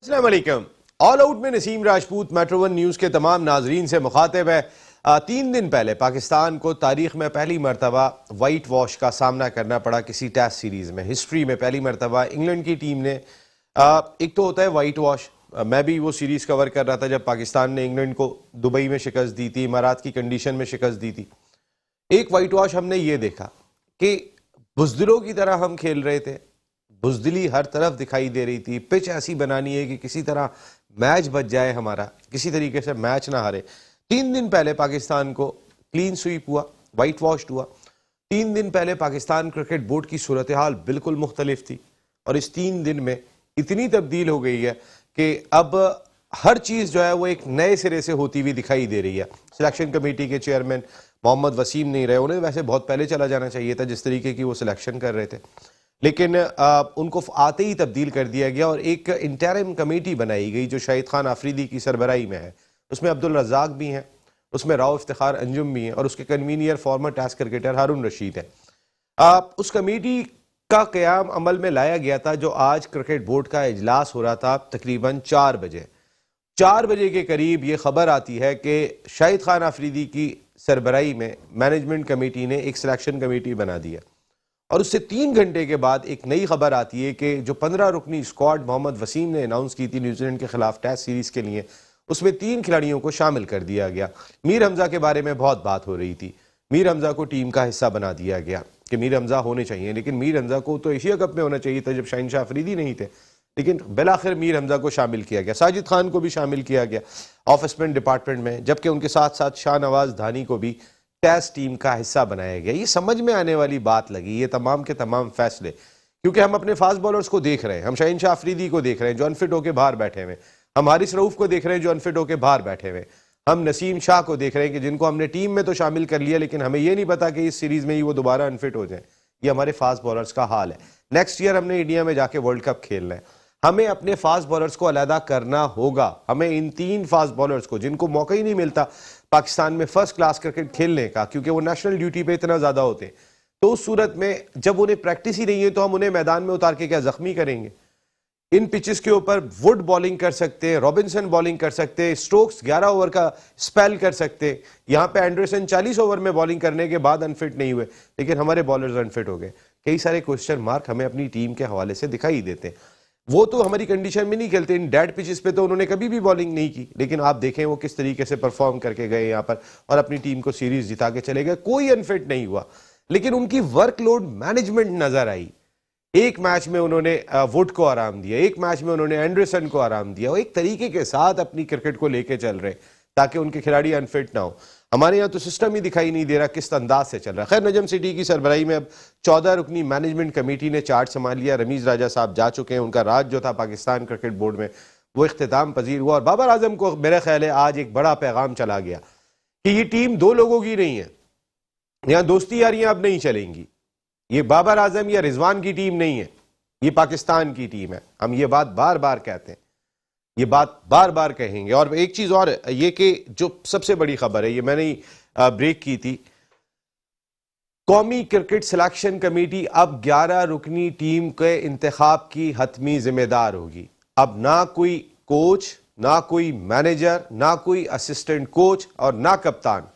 अस्सलाम वालेकुम। All out में Naseem Rajput metro one news के तमाम नाजरीन से मुखातिब है। 3 दिन पहले पाकिस्तान को तारीख में पहली मरतबा वाइट वॉश का सामना करना पड़ा किसी टेस्ट सीरीज़ में। हिस्ट्री में पहली मरतबा इंग्लैंड की टीम ने एक तो होता है वाइट वॉश, मैं भी वो सीरीज़ कवर कर रहा था जब पाकिस्तान ने इंग्लैंड को दुबई में शिकस्त दी थी, इमारात की कंडीशन में शिकस्त दी थी। एक वाइट वॉश हमने ये देखा कि बुज़दिलों की तरह हम खेल रहे थे, बुज़दिली हर तरफ दिखाई दे रही थी। पिच ऐसी बनानी है कि किसी तरह मैच बच जाए हमारा, किसी तरीके से मैच ना हारे। 3 दिन पहले पाकिस्तान को क्लीन स्वीप हुआ, वाइट वॉश हुआ। 3 दिन पहले पाकिस्तान क्रिकेट बोर्ड की सूरत हाल बिल्कुल मुख्तलिफ थी और इस 3 दिन में इतनी तब्दील हो गई है कि अब हर चीज़ जो है वो एक नए सिरे से होती हुई दिखाई दे रही है। सिलेक्शन कमेटी के चेयरमैन मोहम्मद वसीम नहीं रहे, उन्हें वैसे बहुत पहले चला जाना चाहिए था जिस तरीके की वो सिलेक्शन कर रहे थे, लेकिन उनको आते ही तब्दील कर दिया गया और एक इंटरिम कमेटी बनाई गई जो शाहिद खान आफरीदी की सरबराही में है। उसमें अब्दुल रज़ाक भी हैं, उसमें राव इफ्तिखार अंजुम भी हैं और उसके कन्वीनियर फॉर्मर टेस्ट क्रिकेटर हारून रशीद हैं। उस कमेटी का क़याम अमल में लाया गया था जो आज क्रिकेट बोर्ड का इजलास हो रहा था तकरीबन 4 बजे। 4 बजे के करीब ये खबर आती है कि शाहिद खान आफरीदी की सरबराही में मैनेजमेंट कमेटी ने एक सिलेक्शन कमेटी बना दी है और उससे 3 घंटे के बाद एक नई खबर आती है कि जो 15 रुकनी स्क्वाड मोहम्मद वसीम ने अनाउंस की थी न्यूजीलैंड के खिलाफ टेस्ट सीरीज के लिए, उसमें 3 खिलाड़ियों को शामिल कर दिया गया। मीर हमजा के बारे में बहुत बात हो रही थी, मीर हमजा को टीम का हिस्सा बना दिया गया कि मीर हमजा होने चाहिए, लेकिन मीर हमजा को तो एशिया कप में होना चाहिए था जब शाहिन शाह अफरीदी नहीं थे, लेकिन बिलाखिर मीर हमजा को शामिल किया गया। साजिद खान को भी शामिल किया गया ऑफ स्पिन डिपार्टमेंट में, जबकि उनके साथ साथ शाहनवाज धानी को भी टेस्ट टीम का हिस्सा बनाया गया। ये समझ में आने वाली बात लगी, ये तमाम के तमाम फैसले, क्योंकि हम अपने फास्ट बॉलर्स को देख रहे हैं, हम शाहिन शाह अफरीदी को देख रहे हैं जो अनफिट होकर बाहर बैठे हुए, हम हारिस रऊफ को देख रहे हैं जो अनफिट होकर बाहर बैठे हुए, हम नसीम शाह को देख रहे हैं कि जिनको हमने टीम में तो शामिल कर लिया लेकिन हमें ये नहीं पता कि इस सीरीज में ही वो दोबारा अनफिट हो जाए। ये हमारे फास्ट बॉलर्स का हाल है। नेक्स्ट ईयर हमने इंडिया में जाके वर्ल्ड कप खेलना है, हमें अपने फास्ट बॉलर्स को अलहदा करना होगा। हमें इन 3 फास्ट बॉलर्स को जिनको मौका ही नहीं मिलता पाकिस्तान में फर्स्ट क्लास क्रिकेट खेलने का, क्योंकि वो नेशनल ड्यूटी पे इतना ज्यादा होते हैं, तो उस सूरत में जब उन्हें प्रैक्टिस ही नहीं है तो हम उन्हें मैदान में उतार के क्या जख्मी करेंगे। इन पिचेस के ऊपर वुड बॉलिंग कर सकते हैं, रॉबिन्सन बॉलिंग कर सकते हैं, स्टोक्स 11 ओवर का स्पेल कर सकते हैं। यहाँ पे एंडरसन 40 ओवर में बॉलिंग करने के बाद अनफिट नहीं हुए, लेकिन हमारे बॉलर्स अनफिट हो गए। कई सारे क्वेश्चन मार्क हमें अपनी टीम के हवाले से दिखाई देते हैं। वो तो हमारी कंडीशन में नहीं खेलते, इन डेड पिचेस पे तो उन्होंने कभी भी बॉलिंग नहीं की, लेकिन आप देखें वो किस तरीके से परफॉर्म करके गए यहाँ पर और अपनी टीम को सीरीज जिता के चले गए। कोई अनफिट नहीं हुआ, लेकिन उनकी वर्कलोड मैनेजमेंट नजर आई। एक मैच में उन्होंने वुड को आराम दिया, एक मैच में उन्होंने एंडरसन को आराम दिया। वो एक तरीके के साथ अपनी क्रिकेट को लेके चल रहे ताकि उनके खिलाड़ी अनफिट ना हो। हमारे यहाँ तो सिस्टम ही दिखाई नहीं दे रहा किस अंदाज से चल रहा है। खैर, नजम सिटी की सरबराही में अब 14 रुकनी मैनेजमेंट कमेटी ने चार्ज संभाल लिया। रमीज राजा साहब जा चुके हैं, उनका राज जो था पाकिस्तान क्रिकेट बोर्ड में वो इख्तिताम पजीर हुआ और बाबर आजम को मेरा ख्याल है आज एक बड़ा पैगाम चला गया कि ये टीम 2 लोगों की नहीं है, यहाँ दोस्ती यारियां अब नहीं चलेंगी। ये बाबर आजम या रिजवान की टीम नहीं है, ये पाकिस्तान की टीम है। हम ये बात बार बार कहते हैं, ये बात बार बार कहेंगे। और एक चीज और ये कि जो सबसे बड़ी खबर है, ये मैंने ब्रेक की थी, कौमी क्रिकेट सिलेक्शन कमेटी अब 11 रुकनी टीम के इंतखाब की हतमी जिम्मेदार होगी। अब ना कोई कोच, ना कोई मैनेजर, ना कोई असिस्टेंट कोच और ना कप्तान,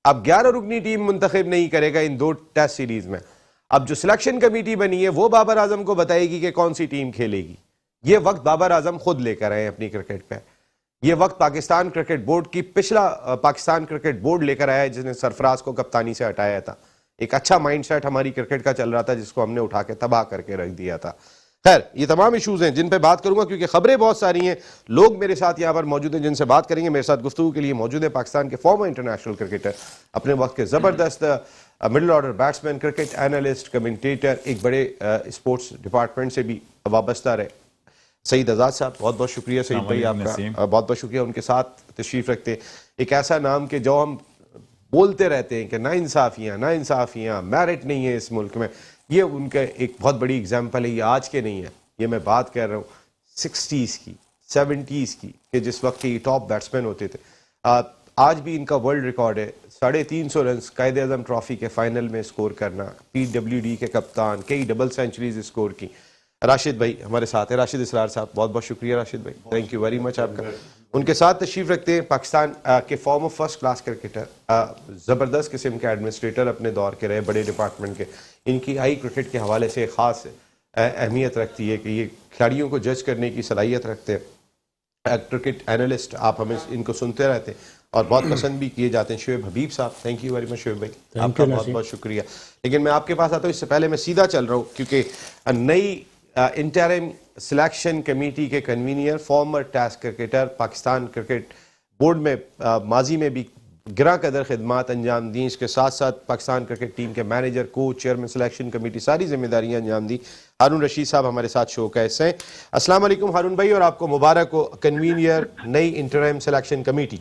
अब 11 रुकनी टीम मुंतखब नहीं करेगा इन 2 टेस्ट सीरीज में। अब जो सिलेक्शन कमेटी बनी है वो बाबर आजम को बताएगी कि कौन सी टीम खेलेगी। ये वक्त बाबर आजम खुद लेकर आए अपनी क्रिकेट पे। ये वक्त पाकिस्तान क्रिकेट बोर्ड की पिछला पाकिस्तान क्रिकेट बोर्ड लेकर आया है जिसने सरफराज को कप्तानी से हटाया था। एक अच्छा माइंडसेट हमारी क्रिकेट का चल रहा था जिसको हमने उठा के तबाह करके रख दिया था। खैर, ये तमाम इशूज हैं जिन पे बात करूंगा क्योंकि खबरें बहुत सारी हैं। लोग मेरे साथ यहाँ पर मौजूद हैं जिनसे बात करेंगे। मेरे साथ गुफ्तगू के लिए मौजूद है पाकिस्तान के फॉर्मर इंटरनेशनल क्रिकेटर, अपने वक्त के जबरदस्त middle order batsman, cricket analyst, commentator, एक बड़े स्पोर्ट्स डिपार्टमेंट से भी वाबस्ता रहे, सईद आज़ाद साहब। बहुत बहुत शुक्रिया सईद भाई आपका, बहुत बहुत शुक्रिया उनके साथ तशरीफ रखते। एक ऐसा नाम कि जो हम बोलते रहते हैं कि ना इंसाफियाँ मेरिट नहीं है इस मुल्क में, ये उनका एक बहुत बड़ी एग्जाम्पल है। ये आज के नहीं है, ये मैं बात कर रहा हूँ 60s की, 70s की, कि जिस वक्त ये टॉप बैट्समैन होते थे। आज भी इनका वर्ल्ड रिकॉर्ड है 350 रन कायद आजम ट्रॉफी के फाइनल में स्कोर करना, PWD के कप्तान, कई डबल सेंचुरीज स्कोर की। राशिद भाई हमारे साथ है, राशिद इसरार साहब, बहुत बहुत शुक्रिया राशिद भाई, थैंक यू वेरी मच आपका। उनके साथ तशरीफ रखते हैं पाकिस्तान के फॉर्मर फर्स्ट क्लास क्रिकेटर, ज़बरदस्त किस्म के एडमिनिस्ट्रेटर अपने दौर के रहे, बड़े डिपार्टमेंट के। इनकी आई क्रिकेट के हवाले से ख़ास अहमियत रखती है कि ये खिलाड़ियों को जज करने की सलाहियत रखते हैं। क्रिकेट एनालिस्ट, आप हमें इनको सुनते रहते हैं और बहुत पसंद भी किए जाते हैं। शुएब हबीब साहब, thank you very much Shoaib भाई, आपका बहुत बहुत शुक्रिया। लेकिन मैं आपके पास आता हूँ, इससे पहले मैं सीधा चल रहा हूँ क्योंकि नई इंटरिम सिलेक्शन कमेटी के convenor, former test cricketer, Pakistan cricket board में माजी में भी गिरा कदर खिदमात अंजाम दी, इसके साथ साथ पाकिस्तान क्रिकेट टीम के manager, coach, chairman selection committee, सारी जिम्मेदारियां अंजाम दी। हारून रशीद साहब हमारे साथ शो का हिस्सा हैं। अस्सलाम वालेकुम हारून भाई, और आपको मुबारक हो कन्वीनियर नई इंटरिम सिलेक्शन कमेटी।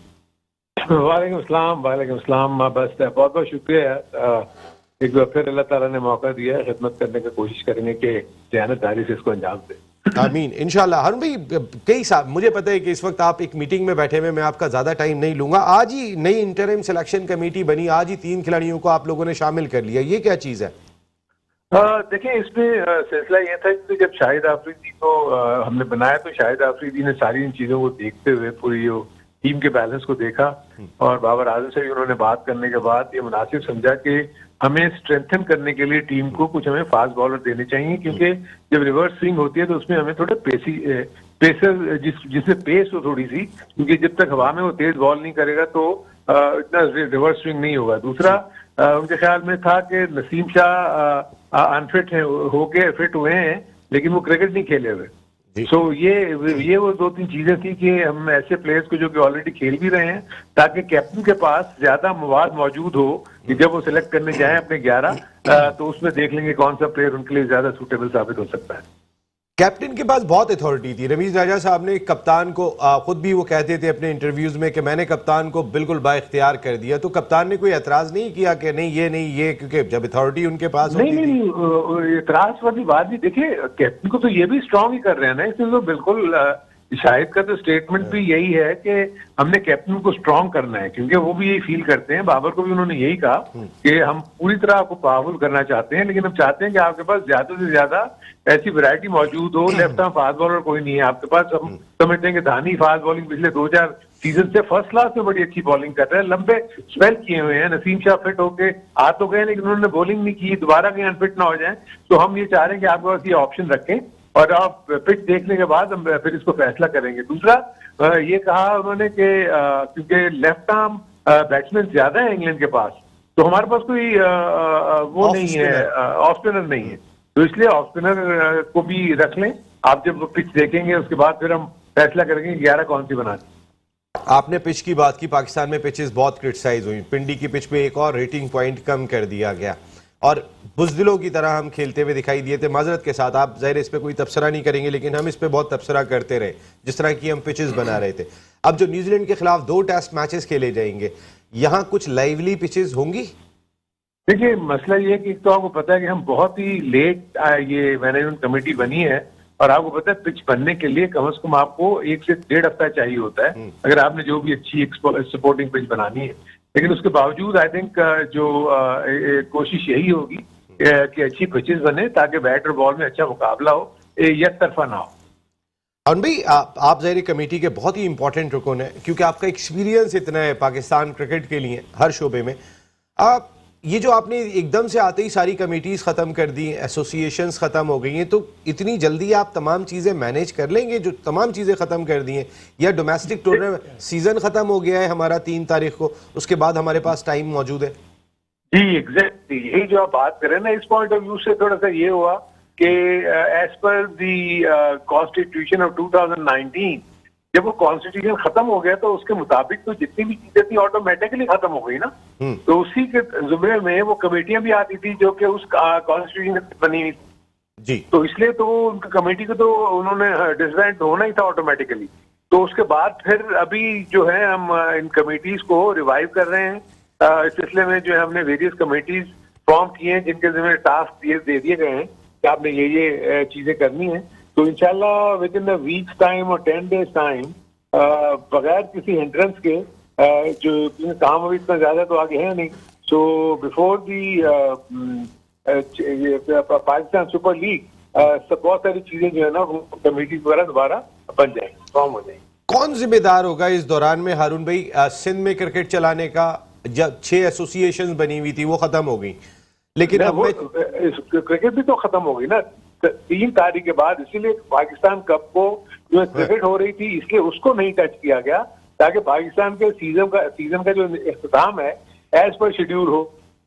वालेकुम सलाम। बस बहुत बहुत शुक्रिया एक बार फिर अल्लाह ताला ने मौका दिया है, खिदमत करने की कोशिश करेंगे कि दयानतदारी से इसको अंजाम दें। आमीन इंशाल्लाह। हारून भाई, कई साहब, मुझे पता है कि इस वक्त आप एक मीटिंग में बैठे हुए, मैं आपका ज्यादा टाइम नहीं लूंगा। आज ही नई इंटरिम सिलेक्शन कमेटी बनी, आज ही 3 खिलाड़ियों को आप लोगों ने शामिल कर लिया, ये क्या चीज है? देखिए, इसमें सिलसिला ये था कि जब शाहिद आफरीदी को हमने बनाया तो शाहिद आफरीदी ने सारी इन चीजों को देखते हुए पूरी टीम के बैलेंस को देखा और बाबर आजम से भी उन्होंने बात करने के बाद ये मुनासिब समझा कि हमें स्ट्रेंथन करने के लिए टीम को कुछ हमें फास्ट बॉलर देने चाहिए, क्योंकि जब रिवर्स स्विंग होती है तो उसमें हमें थोड़े पेसर जिसमें पेस हो थोड़ी सी, क्योंकि जब तक हवा में वो तेज बॉल नहीं करेगा तो इतना रिवर्स स्विंग नहीं होगा। दूसरा उनके ख्याल में था कि नसीम शाह अनफिट होके फिट हुए हैं लेकिन वो क्रिकेट नहीं खेले हुए। सो ये वो 2-3 चीजें थी कि हम ऐसे प्लेयर्स को जो कि ऑलरेडी खेल भी रहे हैं, ताकि कैप्टन के पास ज्यादा मवाद मौजूद हो कि जब वो सिलेक्ट करने जाए अपने 11 तो उसमें देख लेंगे कौन सा प्लेयर उनके लिए ज्यादा सूटेबल साबित हो सकता है। कैप्टन के पास बहुत अथॉरिटी थी। रमीज राजा साहब ने कप्तान को खुद भी वो कहते थे अपने इंटरव्यूज में कि मैंने कप्तान को बिल्कुल बाइख्तियार कर दिया, तो कप्तान ने कोई एतराज नहीं किया कि नहीं ये क्योंकि जब अथॉरिटी उनके पास नहीं, एतराज वाली बात नहीं। देखिए, कैप्टन को तो ये भी स्ट्रांग ही कर रहे हैं ना, इसमें तो बिल्कुल शाहिद का तो स्टेटमेंट भी यही है कि हमने कैप्टन को स्ट्रांग करना है, क्योंकि वो भी यही फील करते हैं। बाबर को भी उन्होंने यही कहा कि हम पूरी तरह आपको पावरफुल करना चाहते हैं, लेकिन हम चाहते हैं कि आपके पास ज्यादा से ज्यादा ऐसी वैरायटी मौजूद हो। लेफ्ट आर्म फास्ट बॉलर कोई नहीं है आपके पास। हम समझते हैं कि धानी फास्ट बॉलिंग पिछले 2-4 सीजन से फर्स्ट क्लास में बड़ी अच्छी बॉलिंग कर रहे हैं, लंबे स्पेल किए हुए हैं। नसीम शाह फिट होके आ तो गए लेकिन उन्होंने बॉलिंग नहीं की, दोबारा कहीं अनफिट ना हो जाए। तो हम ये चाह रहे हैं कि आपके पास ये ऑप्शन रखें और आप पिच देखने के बाद हम फिर इसको फैसला करेंगे। दूसरा ये कहा उन्होंने कि क्योंकि लेफ्ट आर्म बैट्समैन ज्यादा है इंग्लैंड के पास, तो हमारे पास कोई वो नहीं है, ऑफ स्पिनर नहीं है, तो इसलिए ऑफ स्पिनर को भी रख लें। आप जब पिच देखेंगे उसके बाद फिर हम फैसला करेंगे 11 कौन सी बनानी। आपने पिच की बात की, पाकिस्तान में पिचेस बहुत क्रिटिसाइज हुई। पिंडी की पिच पे एक और रेटिंग पॉइंट कम कर दिया गया और बुजदिलों की तरह हम खेलते हुए दिखाई दिए थे। माजरत के साथ, आप ज़ाहिर इस पे कोई तबसरा नहीं करेंगे, लेकिन हम इस पे बहुत तबसरा करते रहे जिस तरह की हम पिचेस बना रहे थे। अब जो न्यूजीलैंड के खिलाफ 2 टेस्ट मैचेस खेले जाएंगे, यहाँ कुछ लाइवली पिचेस होंगी? देखिए, मसला ये है कि तो आपको पता है कि हम बहुत ही लेट ये मैनेजमेंट कमेटी बनी है और आपको पता है पिच बनने के लिए कम से कम आपको 1 से 1.5 हफ्ता चाहिए होता है अगर आपने जो भी अच्छी सपोर्टिंग पिच बनानी है। लेकिन उसके बावजूद आई थिंक जो कोशिश यही होगी कि अच्छी पिचेस बने ताकि बैट और बॉल में अच्छा मुकाबला हो, एक तरफा ना हो। और भाई आप ज़ाहिर कमेटी के बहुत ही इंपॉर्टेंट रुकन है, क्योंकि आपका एक्सपीरियंस इतना है पाकिस्तान क्रिकेट के लिए हर शोबे में। आप ये जो आपने एकदम से आते ही सारी कमेटीज खत्म कर दी, एसोसिएशंस खत्म हो गई हैं, तो इतनी जल्दी आप तमाम चीजें मैनेज कर लेंगे जो तमाम चीजें खत्म कर दी हैं? या डोमेस्टिक टूर्नामेंट सीजन खत्म हो गया है हमारा 3 तारीख को, उसके बाद हमारे पास टाइम मौजूद है? जी एग्जैक्टली, यही जो आप बात करें ना, इस पॉइंट ऑफ व्यू से थोड़ा सा ये हुआ कि as per the constitution of 2019 जब वो कॉन्स्टिट्यूशन खत्म हो गया तो उसके मुताबिक तो जितनी भी चीजें थी ऑटोमेटिकली खत्म हो गई ना। तो उसी के जुमरे में वो कमेटियां भी आती थी जो कि उस कॉन्स्टिट्यूशन बनी हुई जी, तो इसलिए तो उनकी कमेटी को तो उन्होंने डिसबैंड होना ही था ऑटोमेटिकली। तो उसके बाद फिर अभी जो है हम इन कमेटीज को रिवाइव कर रहे हैं। इस सिलसिले में जो है हमने वेरियस कमेटीज फॉर्म किए हैं जिनके जिम्मे टास्क दे दिए गए हैं कि आपने ये चीजें करनी है। तो इंशाल्लाह with in a weeks time और 10 डेज टाइम बगैर किसी हिंड्रेंस के जो काम अभी इतना ज्यादा तो आगे है नहीं, so before the Pakistan super league बहुत सारी चीजें जो है ना वो कमेटी द्वारा दोबारा बन जाएंगी, फॉर्म हो जाएंगी। कौन जिम्मेदार होगा इस दौरान में हारून भाई? सिंध में क्रिकेट चलाने का जब 6 एसोसिएशंस बनी हुई थी वो खत्म हो गई, लेकिन अब क्रिकेट भी तो खत्म हो गई ना 3 तारीख के बाद, इसीलिए पाकिस्तान कप को जो क्रिकेट हो रही थी इसलिए उसको नहीं टच किया गया, ताकि पाकिस्तान के सीजन का जो इख्तिताम है एज पर शेड्यूल हो,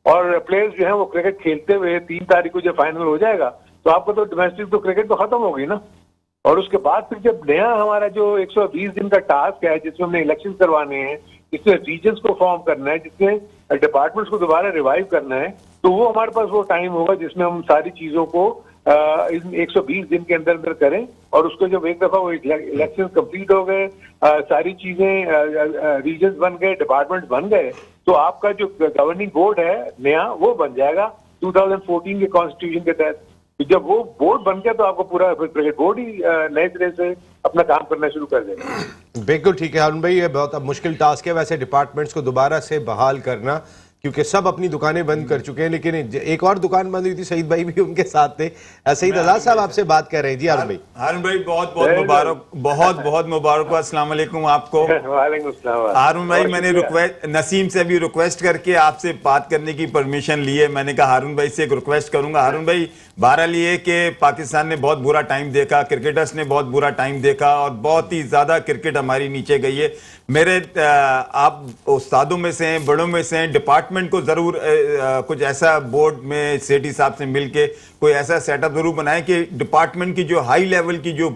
और प्लेयर्स जो है वो क्रिकेट खेलते हुए 3 तारीख को जब फाइनल हो जाएगा तो आपको तो डोमेस्टिक तो क्रिकेट तो खत्म हो गई ना। और उसके बाद फिर जब नया हमारा जो 120 दिन का टास्क है, जिसमें हमने इलेक्शन करवाने हैं, जिसमें रीजन्स को फॉर्म करना है, जिसमें डिपार्टमेंट्स को दोबारा रिवाइव करना है, तो वो हमारे पास वो टाइम होगा जिसमें हम सारी चीजों को इन 120 दिन के अंदर अंदर करें। और उसको जब एक दफा वो इलेक्शन कंप्लीट हो गए, सारी चीजें रीजन्स बन गए, डिपार्टमेंट्स बन गए, तो आपका जो गवर्निंग बोर्ड है नया वो बन जाएगा 2014 के कॉन्स्टिट्यूशन के तहत। जब वो बोर्ड बन गया तो आपको पूरा क्रिकेट बोर्ड ही नए सिरे से अपना काम करना शुरू कर देगा। बिल्कुल ठीक है हारून भाई, ये बहुत अब मुश्किल टास्क है वैसे डिपार्टमेंट्स को दोबारा से बहाल करना, क्योंकि सब अपनी दुकानें बंद कर चुके हैं। लेकिन एक और दुकान बंद हुई थी, सईद भाई भी उनके साथ थे। सईद आजाद साहब आपसे बात कर रहे हैं। जी हारून भाई बहुत बहुत मुबारक, बहुत मुबारक हो। अस्सलाम वालेकुम आपको। वालेकुम अस्सलाम। हारून भाई मैंने नसीम से भी रिक्वेस्ट करके आपसे बात करने की परमिशन ली है। मैंने कहा हारून भाई से एक रिक्वेस्ट करूंगा। हारून भाई बहरहाल ये कि पाकिस्तान ने बहुत बुरा टाइम देखा, क्रिकेटर्स ने बहुत बुरा टाइम देखा और बहुत ही ज्यादा क्रिकेट हमारी नीचे गई है। मेरे आप उस्तादों में से हैं, बड़ों में से हैं, डिपार्टमेंट को जरूर कुछ ऐसा बोर्ड में सेठी साहब से मिलके कोई ऐसा सेटअप जरूर बनाए कि डिपार्टमेंट की जो हाई लेवल की जो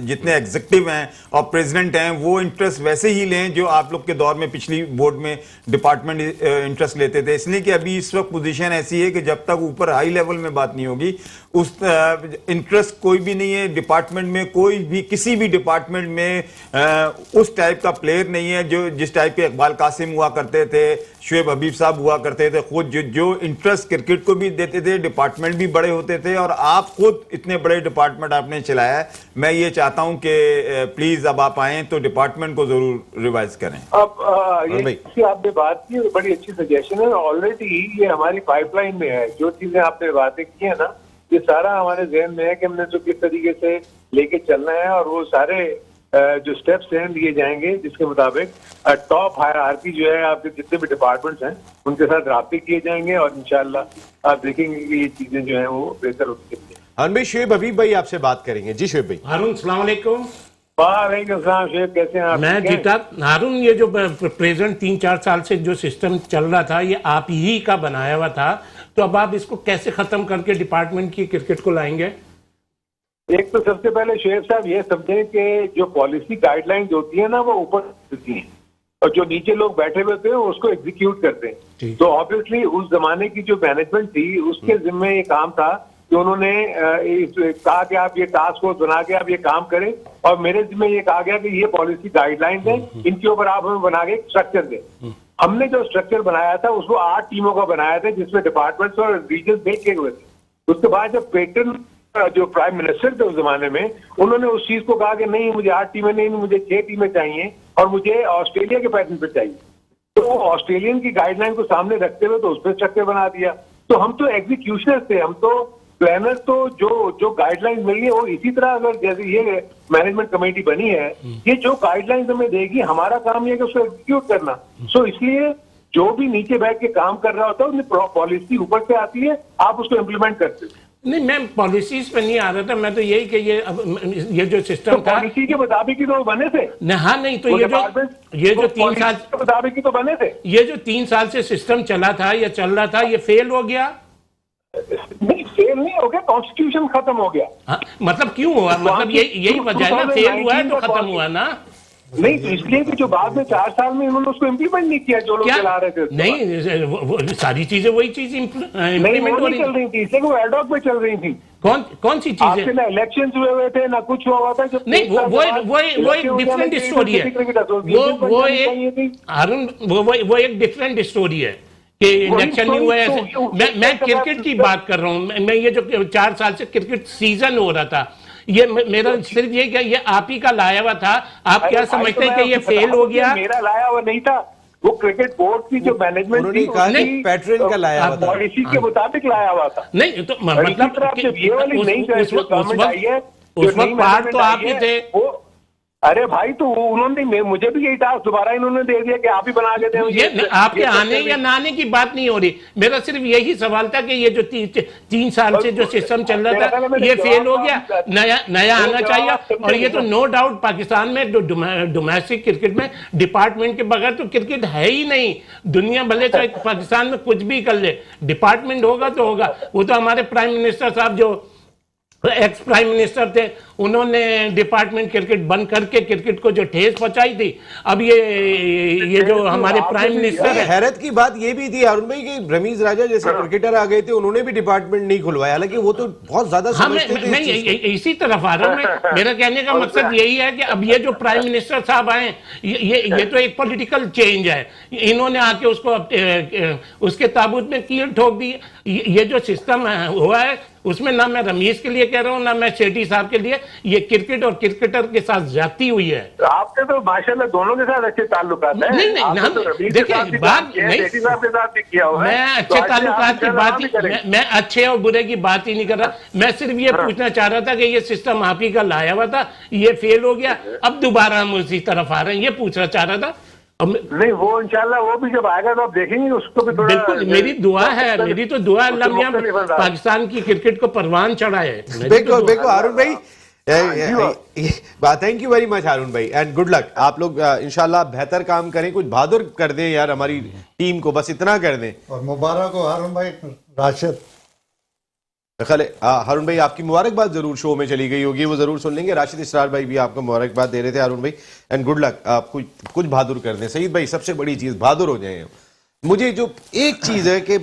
जितने एग्जीक्यूटिव हैं और प्रेसिडेंट हैं वो इंटरेस्ट वैसे ही लें जो आप लोग के दौर में पिछली बोर्ड में डिपार्टमेंट इंटरेस्ट लेते थे। इसलिए कि अभी इस वक्त पोजीशन ऐसी है कि जब तक ऊपर हाई लेवल में बात नहीं होगी उस इंटरेस्ट कोई भी नहीं है डिपार्टमेंट में, कोई भी किसी भी डिपार्टमेंट में उस टाइप का प्लेयर नहीं है जो जिस टाइप के इकबाल कासिम हुआ करते थे, शुएब हबीब साहब हुआ करते थे। खुद जो इंटरेस्ट क्रिकेट को भी देते थे, डिपार्टमेंट भी बड़े होते थे, और आप खुद इतने बड़े डिपार्टमेंट आपने चलाया है। मैं ये चाहता हूं कि प्लीज अब आप आए तो डिपार्टमेंट को जरूर रिवाइज करें। अब ये आपने बात की, बड़ी अच्छी सजेशन है। ऑलरेडी ये हमारी पाइपलाइन में है, जो चीजें आपने बातें की है ना, ये सारा हमारे जहन में है कि हमने तो किस तरीके से लेके चलना है, और वो सारे जो स्टेप्स हैं लिए जाएंगे जिसके मुताबिक टॉप हायरार्की जो है आपके जितने भी डिपार्टमेंट्स हैं उनके साथ राब्ते किए जाएंगे, और इंशाल्लाह आप देखेंगे कि ये चीजें जो हैं वो बेहतर होती हैं। हारून भाई, शुएब हबीब भाई आपसे बात करेंगे। जी शुएब भाई। हारून अस्सलाम वालेकुम। वालेकुम अस्सलाम। शुएब कैसे हैं आप? मैं जीता। हारून, ये जो प्रेजेंट 3-4 साल से जो सिस्टम चल रहा था ये आप ही का बनाया हुआ था, तो अब आप इसको कैसे खत्म करके डिपार्टमेंट की क्रिकेट को लाएंगे? एक तो सबसे पहले शुएब साहब ये समझें कि जो पॉलिसी गाइडलाइंस होती है ना वो ऊपर होती हैं, और जो नीचे लोग बैठे हुए थे उसको एग्जीक्यूट करते हैं। तो ऑब्वियसली उस जमाने की जो मैनेजमेंट थी उसके जिम्मे ये काम था कि उन्होंने कहा कि आप ये टास्क फोर्स बना के आप ये काम करें, और मेरे जिम्मे ये कहा गया कि ये पॉलिसी गाइडलाइंस है, इनके ऊपर आप हमें बना के स्ट्रक्चर दें। हमने जो स्ट्रक्चर बनाया था उसको 8 टीमों का बनाया था, जिसमें डिपार्टमेंट्स और रीजन देखे हुए थे। उसके बाद जब पेटन जो प्राइम मिनिस्टर थे उस जमाने में, उन्होंने उस चीज को कहा कि नहीं मुझे 8 टीमें नहीं, मुझे 6 टीमें चाहिए, और मुझे ऑस्ट्रेलिया के पैटर्न पे चाहिए। तो ऑस्ट्रेलियन की गाइडलाइन को सामने रखते हुए तो उस पर स्ट्रक्चर बना दिया। तो हम तो एग्जीक्यूशनर्स थे, हम तो प्लानर। तो जो गाइडलाइंस मिली है वो इसी तरह, अगर जैसे ये मैनेजमेंट कमेटी बनी है, ये जो गाइडलाइंस हमें देगी हमारा काम ये है कि उसको एग्जीक्यूट करना। सो इसलिए जो भी नीचे बैठ के काम कर रहा होता है उसमें पॉलिसी ऊपर से आती है, आप उसको इम्प्लीमेंट करते हैं। नहीं, मैं पॉलिसीज पे नहीं आ रहा था, मैं तो यही कि ये जो सिस्टम तो था पॉलिसी के मुताबिक ही तो बने थे। हाँ, नहीं तो ये जो 3 साल के मुताबिक ही तो बने थे। ये जो 3 साल से सिस्टम चला था या चल रहा था, ये फेल हो गया? नहीं, फेल नहीं हो गया, कॉन्स्टिट्यूशन खत्म हो गया। हाँ, मतलब क्यों हुआ? मतलब यही वजह है ना, फेल हुआ है तो खत्म हुआ ना। नहीं, तो इसलिए कि जो बाद में 4 साल में उन्होंने उसको इम्प्लीमेंट नहीं किया, जो लोग चला रहे थे। नहीं, सारी चीजें वही चीज इम्प्लीमेंट हो रही चल रही थी, इसलिए वो एडॉक में चल रही थी। कौन सी चीजें? ना इलेक्शन हुए थे ना कुछ हुआ था। जब नहीं, वो एक डिफरेंट स्टोरी है। वो एक डिफरेंट स्टोरी है कि इलेक्शन नहीं हुआ ऐसे। मैं क्रिकेट की बात कर रहा हूँ। मैं ये जो 4 साल से क्रिकेट सीजन हो रहा था, ये मेरा सिर्फ ये क्या ये आप ही का लाया हुआ था? आप क्या समझते हैं कि ये फेल हो गया? मेरा लाया हुआ नहीं था, वो क्रिकेट बोर्ड की जो मैनेजमेंट उन्होंने थी कहा कि उसकी पैटर्न का लाया हुआ था। पॉलिसी के मुताबिक लाया हुआ था। नहीं तो और इसी मतलब तरह जब ये वाली नई गवर्नमेंट आई है, उस वक्त बाहर तो आप ही थे। वो अरे भाई तो उन्होंने मुझे भी यही टास्क दोबारा इन्होंने दे दिया कि आप ही बना के दें। ये आपके आने या ना आने की बात नहीं हो रही, मेरा सिर्फ यही सवाल था कि ये जो 3 साल से जो सिस्टम चल रहा था ये फेल हो गया, नया आना चाहिए। और ये तो नो डाउट पाकिस्तान में जो डोमेस्टिक क्रिकेट में डिपार्टमेंट के बगैर तो क्रिकेट है ही नहीं। दुनिया भले चाहे पाकिस्तान में कुछ भी कर ले, डिपार्टमेंट होगा तो होगा। वो तो हमारे प्राइम मिनिस्टर साहब जो एक्स प्राइम मिनिस्टर थे, उन्होंने डिपार्टमेंट क्रिकेट बंद करके क्रिकेट को जो ठेस पहुंचाई थी। अब ये जो हमारे प्राइम मिनिस्टर है, हैरत की बात ये भी थी अरुण भाई कि रमीज राजा जैसे क्रिकेटर आ गए थे, उन्होंने भी डिपार्टमेंट नहीं खुलवाया, हालांकि वो तो बहुत ज्यादा समझते थे। मैं इसी तरफ आ रहा हूँ मैं। मेरा कहने का मकसद यही है कि अब ये जो प्राइम मिनिस्टर साहब आए, ये तो एक पॉलिटिकल चेंज है। इन्होंने आके उसको उसके ताबूत में कील ठोक दी। ये जो सिस्टम हुआ है उसमें ना मैं रमीज के लिए कह रहा हूँ ना मैं सेठी साहब के लिए, ये क्रिकेट और क्रिकेटर के साथ ज्यादती हुई है। आपके तो माशाल्लाह दोनों के साथ अच्छे ताल्लुकात हैं। नहीं देखिए बात सेठी साहब के साथ भी किया हुआ है। मैं अच्छे ताल्लुकात की बात ही, मैं अच्छे और बुरे की बात ही नहीं कर रहा। मैं सिर्फ ये पूछना चाह रहा था कि ये सिस्टम आप ही का लाया हुआ था, ये फेल हो गया, अब दोबारा हम उसी तरफ आ रहे हैं, ये पूछना चाह रहा था। नहीं वो इंशाल्लाह वो भी जब आएगा तो आप देखेंगे उसको भी थोड़ा। बिल्कुल मेरी दुआ है, मेरी तो दुआ है अल्लाह मियां पाकिस्तान की क्रिकेट को परवान चढ़ाए। देखो अरुण भाई, thank you very much Arun भाई एंड गुड लक। आप लोग इंशाल्लाह बेहतर काम करें, कुछ बहादुर कर दें यार हमारी टीम को, बस इतना कर दें। और मुबारक हो अरुण भाई, राशिद हारून भाई आपकी मुबारकबाद जरूर शो में चली गई होगी, वो जरूर सुन लेंगे। राशिद इसरार भाई भी आपको मुबारकबाद दे रहे थे हारून भाई एंड गुड लक। आप कुछ बहादुर कर दें। सईद भाई सबसे बड़ी चीज बहादुर हो जाए। मुझे जो एक चीज है कि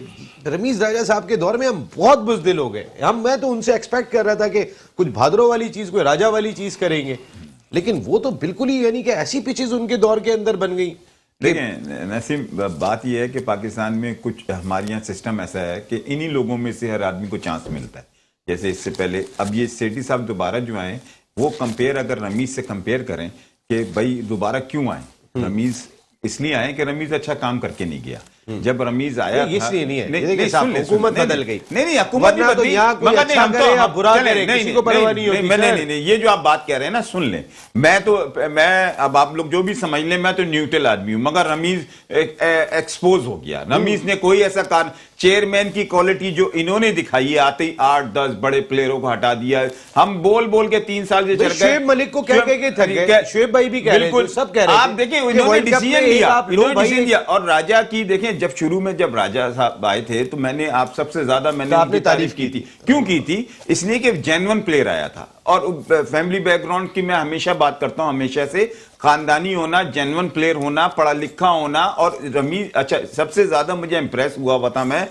रमीज राजा साहब के दौर में हम बहुत बुज़दिल हो गए। मैं तो उनसे एक्सपेक्ट कर रहा था कि कुछ बहादुरों वाली चीज, कोई राजा वाली चीज करेंगे, लेकिन वो तो बिल्कुल ही यानी कि ऐसी पिचेस उनके दौर के अंदर बन गई। देखिए नसीम, बात यह है कि पाकिस्तान में कुछ हमारे यहाँ सिस्टम ऐसा है कि इन्हीं लोगों में से हर आदमी को चांस मिलता है। जैसे इससे पहले अब ये सेठी साहब दोबारा जो आए, वो कंपेयर अगर रमीज से कंपेयर करें कि भाई दोबारा क्यों आए, रमीज इसलिए आए कि रमीज अच्छा काम करके नहीं गया। जब रमीज आया इसलिए नहीं है, हुकूमत बदल गई। नहीं हुकूमत नहीं बदली, मगर नहीं, ये जो आप बात कह रहे हैं ना, सुन लें। मैं अब आप लोग जो भी समझ लें, मैं तो न्यूट्रल आदमी हूं, मगर रमीज एक्सपोज हो गया। रमीज ने कोई ऐसा कारण, चेयरमैन की क्वालिटी जो इन्होंने दिखाई है, आते ही 8-10 बड़े प्लेयरों को हटा दिया। हम बोल के 3 साल से चल गए। शुएब मलिक को कह के थक गए, शुएब भाई भी कह रहे हैं, सब कह रहे हैं। आप देखिए इन्होंने डिसीजन लिया। और राजा की देखें, जब शुरू में जब राजा साहब आए थे तो मैंने आप सबसे ज्यादा मैंने तारीफ की थी। क्यों की थी? इसलिए कि जेन्युइन प्लेयर आया था। और फैमिली बैकग्राउंड की मैं हमेशा बात करता हूं, हमेशा से खानदानी होना, जेन्युइन प्लेयर होना, पढ़ा लिखा होना। और रमीज अच्छा सबसे ज्यादा मुझे इंप्रेस हुआ बता मैं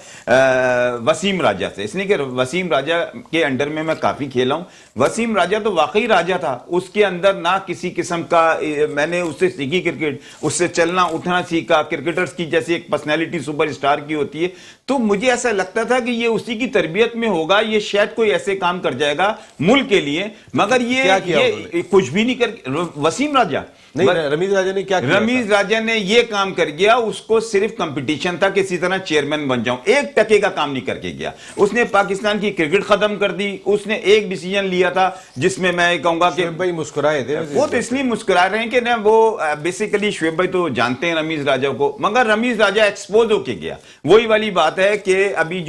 वसीम राजा से, इसलिए कि वसीम राजा के अंडर में मैं काफी खेला हूं। वसीम राजा तो वाकई राजा था, उसके अंदर ना किसी किस्म का, मैंने उससे सीखी क्रिकेट, उससे चलना उठना सीखा, क्रिकेटर्स की जैसी एक पर्सनैलिटी सुपरस्टार की होती है। तो मुझे ऐसा लगता था कि ये उसी की तरबियत में होगा, ये शायद कोई ऐसे काम कर जाएगा मुल्क के लिए, मगर ये कुछ भी नहीं कर। वसीम राजा नहीं, रमीज राजा ने क्या किया? रमीज राजा ने ये काम कर गया, उसको सिर्फ कंपटीशन था किसी तरह चेयरमैन बन जाऊं, 1 टके का काम नहीं करके गया। उसने पाकिस्तान की क्रिकेट खत्म कर दी। उसने एक डिसीजन लिया था जिसमें मैं कहूंगा कि भाई मुस्कुराए थे। वो तो इसलिए मुस्कुरा रहे हैं कि ना वो बेसिकली शुएब भाई तो जानते हैं रमीज राजा को, मगर रमीज राजा एक्सपोज होके गया। वही वाली बात है कि अभी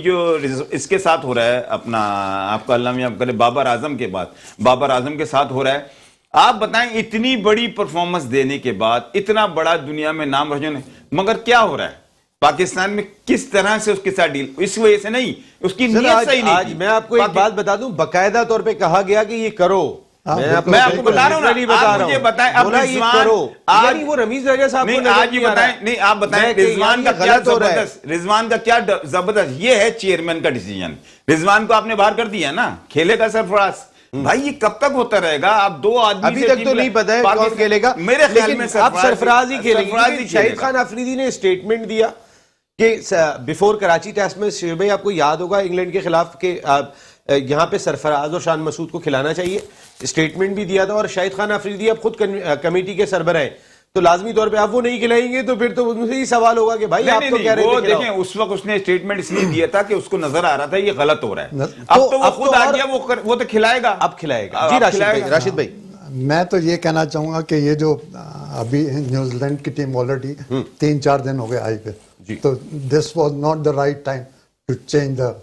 जो इसके साथ हो रहा है अपना, आपका अल्लाह मियां करे, बाबर आजम के बाद बाबर आजम के साथ हो रहा है। आप बताएं, इतनी बड़ी परफॉर्मेंस देने के बाद, इतना बड़ा दुनिया में नाम रोशन है, मगर क्या हो रहा है पाकिस्तान में? किस तरह से उसके साथ डील, इस वजह से नहीं, उसकी नीयत सही नहीं थी। मैं आपको एक बात बता दूं, बाकायदा तौर पे कहा गया कि ये करो। मैं आपको बता रहा हूं, आप मुझे बताएं, अब रिजवान आज वो रमीज राजा साहब को आज ये बताएं, नहीं आप बताएं रिजवान का क्या जबरदस्त, रिजवान का क्या जबरदस्त, ये है चेयरमैन का डिसीजन। रिजवान को आपने बाहर कर दिया ना, खेलेगा सरफराज। भाई ये कब तक होता रहेगा? आप 2 आदमी अभी तक तो नहीं पता है कौन खेलेगा, मेरे ख्याल में आप सरफराज ही खेलेंगे। शाहिद खान अफरीदी ने स्टेटमेंट दिया कि बिफोर कराची टेस्ट में, शुएब भाई आपको याद होगा, इंग्लैंड के खिलाफ के यहाँ पे सरफराज और शान मसूद को खिलाना चाहिए, स्टेटमेंट भी दिया था। और शाहिद खान अफरीदी अब खुद कमेटी के सरबराह हैं, तो लाजमी तौर पे आप वो नहीं खिलाएंगे तो फिर तो उनसे ही सवाल होगा कि भाई आप तो कह रहे वो थे खिलाओ। देखें, उस वक्त उसने स्टेटमेंट इसलिए दिया था कि उसको नजर आ रहा था ये गलत हो रहा है। अब तो तो वो अब खुद तो आ और- गया, वो तो खिलाएगा, अब खिलाएगा। अब जी राशिद खिलाएगा। भाई, राशिद भाई मैं तो ये कहना चाहूंगा कि ये जो अभी न्यूजीलैंड की टीम ऑलरेडी 3-4 दिन हो गए आई जी। पे, तो this was not the right time to change the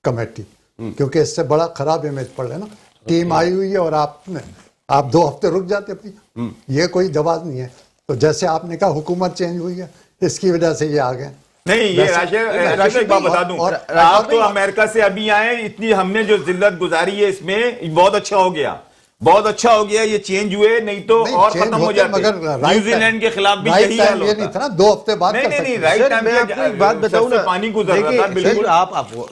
committee, क्योंकि इससे बड़ा खराब इमेज पड़ रहा है ना। टीम आई हुई है और आप 2 हफ्ते रुक जाते भाई, ये कोई जवाब नहीं है। तो जैसे आपने कहा हुकूमत चेंज हुई है, इसकी वजह से ये आ गए। नहीं, ये राशिद एक बात बता दूं, आप तो अमेरिका से अभी आए, इतनी हमने जो जिल्लत गुजारी है इसमें बहुत अच्छा हो गया, बहुत अच्छा हो गया, ये चेंज हुए, नहीं तो नहीं, और change खत्म हो होते, जाते। मगर right न्यूजीलैंड time- के खिलाफ भी right यही time हाल ये नहीं होता। था ना, 2 हफ्ते बाद नहीं कर नहीं नहीं, सकते। राइट सर, टाइम मैं आपको एक बात बताऊं ना, पानी गुजर रहा था, देखिए, बिल्कुल। सर,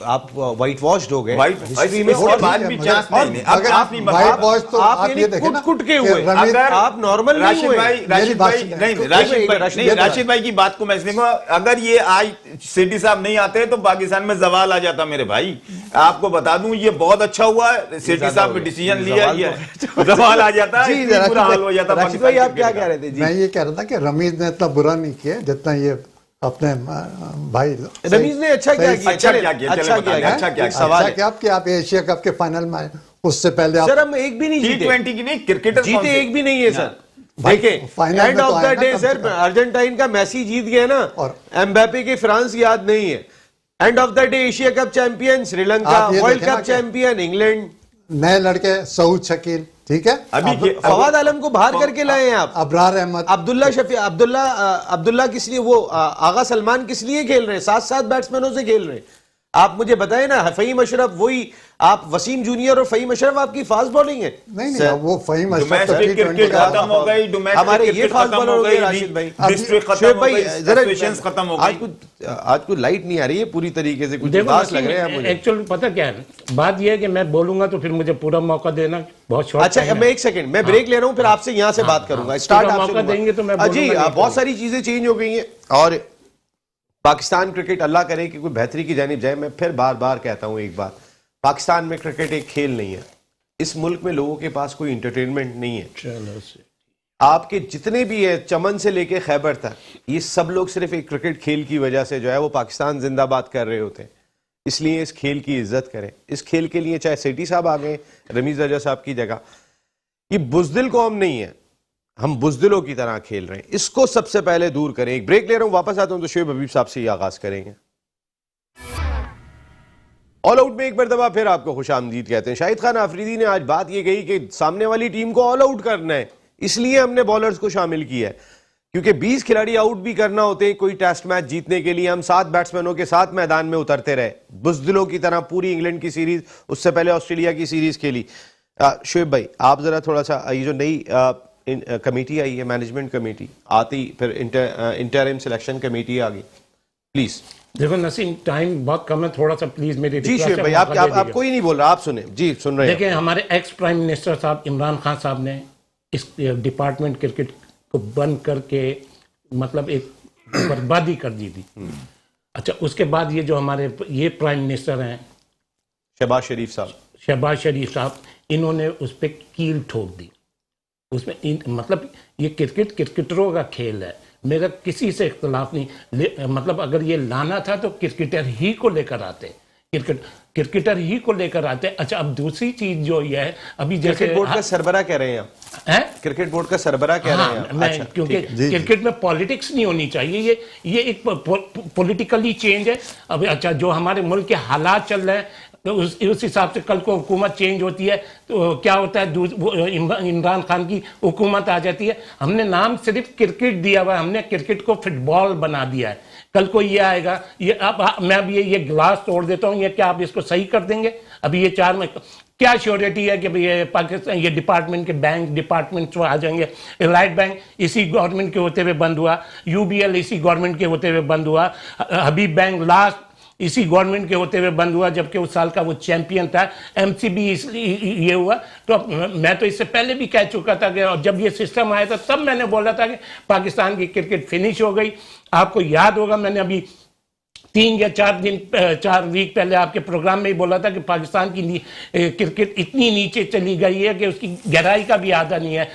आप व्हाइट वॉश्ड हो गए हिस्ट्री में, इसके और बाद भी चांस नहीं, अब अगर चांस नहीं बना। white wash तो आप आप यानी ये देखें ना कुट के कि हुए, रमीज- अगर आप नॉर्मल नहीं राशिद हुए। भाई, मेरी बात सुनिए। नहीं, एक राशिद मिनट, भाई, राशिद नहीं, भाई, राशिद भाई की बात को मैं इसलिए कहूंगा, अगर ये आज सेठी साहब नहीं आते तो पाकिस्तान में जवाल आ जाता मेरे भाई। आपको बता दूं, ये बहुत अच्छा हुआ सेठी साहब ने डिसीजन लिया, ये जवाल आ जाता, जी, इतनी बुरा हाल हो जाता। राशिद भाई आप क्या कह रहे थे? जी, मैं ये कह रहा था कि रमीज ने इतना बुरा नहीं किया जितना ये अपने भाई रमीज ने अच्छा क्या किया? अच्छा क्या किया? चले अच्छा बताएं, किया, अच्छा क्या एक किया? सवाल अच्छा है। कि आप एशिया कप के फाइनल में आए, उससे पहले आप सर हम एक भी नहीं जीते, T20 की नहीं, क्रिकेटर कौन जीते से? एक भी नहीं है सर। भाई, देखिए, फाइनल एंड में तो ऑफ द आए ना डे कम से सर, कम। अर्जेंटाइन का मैसी जीत गया ना, और- एम्बापे के फ्रांस याद नहीं है। End of the day Asia cup champion Sri Lanka, आप ये वर्ल्ड देखें ना कप कि- चैंपियन इंग्लैंड। नए लड़के सऊद शकील, ठीक है, अभी फवाद आलम को बाहर करके लाए हैं आप। अबरार अहमद, अब्दुल्ला शफी, अब्दुल्ला किस लिए, वो आगा सलमान किस लिए खेल रहे हैं? 7 बैट्समैनों से खेल रहे हैं। आप मुझे बताएं ना, फहीम अशरफ, वही आप वसीम जूनियर और फहीम अशरफ आपकी फास्ट बॉलिंग है। नहीं सर, वो फहीम अशरफ तो डोमेस्टिक T20 क्रिकेट का खत्म हो गई, डोमेस्टिक हमारे ये क्रिकेट फास्ट खत्म बॉलर हो हो गए गई, राशिद भाई। डिस्ट्रिक्ट खत्म शोएब हो भाई, गई, जरा एसोसिएशंस खत्म हो गई। आज कुछ लाइट नहीं आ रही है पूरी तरीके से, कुछ देखो उदास लग रहे हैं मुझे। एक्चुअली पता क्या है, बात यह है कि मैं बोलूंगा तो फिर मुझे पूरा मौका देना बहुत शॉर्ट अच्छा, मैं एक सेकंड, मैं ब्रेक ले रहा हूं, फिर आपसे यहां से बात करूंगा। स्टार्ट पूरा आपसे मौका लूंगा। देंगे तो मैं जी, बोलूंगा नहीं बहुत सारी चीजें चेंज हो गई हैं और पाकिस्तान क्रिकेट, अल्लाह करे कि कोई बेहतरी की जानिब जाए। मैं फिर बार बार कहता हूं एक बात, पाकिस्तान में क्रिकेट एक खेल नहीं है। इस मुल्क में लोगों के पास कोई इंटरटेनमेंट नहीं है। चलो से आपके जितने भी है, चमन से लेके खैबर तक, ये सब लोग सिर्फ एक क्रिकेट खेल की वजह से जो है वो पाकिस्तान जिंदाबाद कर रहे होते हैं। इसलिए इस खेल की इज्जत करें। इस खेल के लिए चाहे सेठी साहब आ गए रमीज रजा साहब की जगह, ये बुजदिल कौम नहीं है, हम बुजदिलों की तरह खेल रहे हैं। इसको सबसे पहले दूर करें। एक ब्रेक ले रहा हूं, वापस आता हूं तो शोएब हबीब साहब से ही आगाज करेंगे। ऑल आउट में एक मरतबा फिर आपको खुश आमदीद कहते हैं। शाहिद खान आफरीदी ने आज बात ये कही कि सामने वाली टीम को ऑल आउट करना है, इसलिए हमने बॉलर्स को शामिल किया है, क्योंकि 20 खिलाड़ी आउट भी करना होते हैं कोई टेस्ट मैच जीतने के लिए। हम 7 बैट्समैनों के साथ मैदान में उतरते रहे, बुजदिलों की तरह। पूरी इंग्लैंड की सीरीज, उससे पहले ऑस्ट्रेलिया की सीरीज खेली। शोएब भाई, आप जरा थोड़ा सा, ये जो नई कमेटी आई है, मैनेजमेंट कमेटी आती, फिर इंटरिम सिलेक्शन कमेटी आ गई, प्लीज। देखो नसीम, टाइम बहुत कम है, थोड़ा सा प्लीज मेरी जी रिक्वेस्ट शोएब है, भाई, मौका दे आप दीजिए। कोई नहीं बोल रहा, आप सुने जी, सुन रहे हैं। देखिए, हमारे एक्स प्राइम मिनिस्टर साहब इमरान खान साहब ने इस डिपार्टमेंट क्रिकेट को बंद करके मतलब एक बर्बादी कर दी थी। अच्छा, उसके बाद ये जो हमारे ये प्राइम मिनिस्टर हैं शहबाज शरीफ साहब, शहबाज शरीफ साहब, इन्होंने उस पर कील ठोक दी। उसमें मतलब ये क्रिकेट क्रिकेटरों का खेल है, मेरा किसी से इख्तलाफ नहीं। मतलब अगर ये लाना था तो क्रिकेटर ही को लेकर आते, क्रिकेटर ही को लेकर आते। अच्छा, अब दूसरी चीज जो ये है, अभी जैसे क्रिकेट बोर्ड का सरबरा कह रहे हैं आप, हैं? क्रिकेट बोर्ड का सरबरा कह रहे हैं आप। मैं अच्छा, क्योंकि ठीक है। क्रिकेट में पॉलिटिक्स नहीं होनी चाहिए, ये एक पॉलिटिकली चेंज है। अब अच्छा, जो हमारे मुल्क के हालात चल रहे हैं तो उस हिसाब से कल को हुकूमत चेंज होती है तो क्या होता है, इमरान खान की हुकूमत आ जाती है। हमने नाम सिर्फ क्रिकेट दिया हुआ है, हमने क्रिकेट को फुटबॉल बना दिया है। कल को ये आएगा, ये अब मैं अब ये गिलास तोड़ देता हूँ, ये क्या आप इसको सही कर देंगे? अभी ये 4 में क्या श्योरिटी है कि ये पाकिस्तान, ये डिपार्टमेंट के बैंक डिपार्टमेंट आ जाएंगे? एलाइट बैंक इसी गवर्नमेंट के होते हुए बंद हुआ, यूबीएल इसी गवर्नमेंट के होते हुए बंद हुआ, हबीब बैंक लास्ट इसी गवर्नमेंट के होते हुए बंद हुआ, जबकि उस साल का वो चैंपियन था। एमसीबी इसलिए ये हुआ। तो मैं तो इससे पहले भी कह चुका था कि, और जब ये सिस्टम आया था तब मैंने बोला था कि पाकिस्तान की क्रिकेट फिनिश हो गई। आपको याद होगा, मैंने अभी 3 या 4 वीक पहले आपके प्रोग्राम में ही बोला था कि पाकिस्तान की क्रिकेट इतनी नीचे चली गई है कि उसकी गहराई का भी आधा नहीं है,